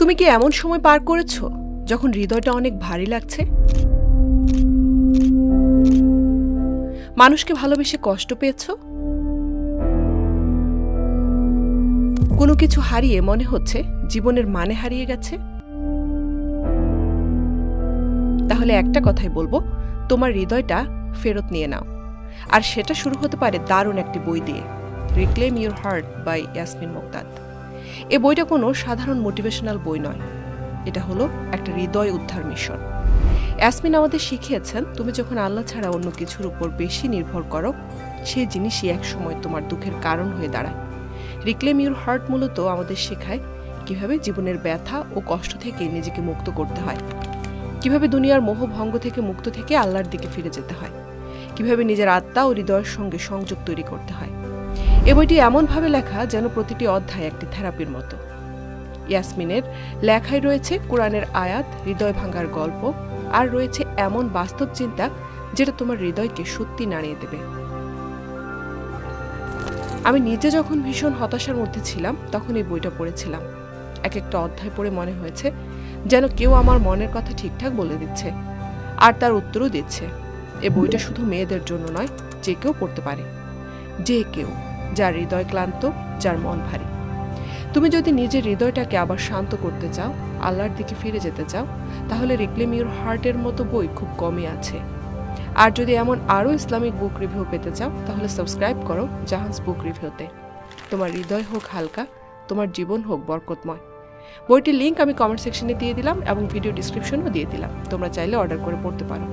তুমি কি এমন সময় পার করেছো যখন হৃদয়টা অনেক ভারী লাগছে? মানুষকে ভালোবেসে কষ্ট পেয়েছো? কোনো কিছু হারিয়ে মনে হচ্ছে জীবনের মানে হারিয়ে গেছে? তাহলে একটা কথাই বলবো, তোমার হৃদয়টা ফেরত নিয়ে নাও। আর সেটা শুরু হতে পারে দারুণ একটি বই দিয়ে, reclaim your heart by Yasmin Mogahed. এই বইটা কোনো সাধারণ মোটিভেশনাল বই নয়, এটা হলো একটা হৃদয় উদ্ধার মিশন। ইয়াসমিন আমাদের শিখিয়েছেন, তুমি যখন আল্লাহ ছাড়া অন্য কিছুর উপর বেশি নির্ভর করো, সেই জিনিসই একসময় তোমার দুঃখের কারণ হয়ে দাঁড়ায়। রিক্লেম ইউর হার্ট মূলত আমাদের শেখায় কিভাবে জীবনের ব্যথা ও কষ্ট থেকে নিজেকে মুক্ত করতে হয়, কিভাবে দুনিয়ার মোহভঙ্গ থেকে মুক্ত থেকে আল্লাহর দিকে ফিরে যেতে হয়, কিভাবে নিজের আত্মা ও হৃদয়ের সঙ্গে সংযোগ তৈরি করতে হয়। এ বইটি এমনভাবে লেখা যেন প্রতিটি অধ্যায় একটি থেরাপির মতো। ইয়াসমিনের লেখায় রয়েছে কোরআনের আয়াত, হৃদয় ভাঙার গল্প, আর রয়েছে এমন বাস্তব চিন্তা যেটা তোমার হৃদয়কে সত্যি নাড়িয়ে দেবে। আমি নিজে যখন ভীষণ হতাশার মধ্যে ছিলাম তখন এই বইটা পড়েছিলাম। এক একটা অধ্যায় পড়ে মনে হয়েছে যেন কেউ আমার মনের কথা ঠিকঠাক বলে দিচ্ছে আর তার উত্তরও দিচ্ছে। এই বইটা শুধু মেয়েদের জন্য নয়, যে কেউ পড়তে পারে, যে কেউ যার হৃদয় ক্লান্ত, যার মন ভারী। তুমি যদি নিজের হৃদয়টাকে আবার শান্ত করতে চাও, আল্লাহর দিকে ফিরে যেতে চাও, তাহলে রিক্লেম ইউর হার্টের মতো বই খুব কমই আছে। আর যদি এমন আরও ইসলামিক বুক রিভিউ পেতে চাও, তাহলে সাবস্ক্রাইব করো জাহানস বুক রিভিউতে। তোমার হৃদয় হোক হালকা, তোমার জীবন হোক বরকতময়। বইটির লিঙ্ক আমি কমেন্ট সেকশনে দিয়ে দিলাম এবং ভিডিও ডিসক্রিপশনও দিয়ে দিলাম, তোমরা চাইলে অর্ডার করে পড়তে পারো।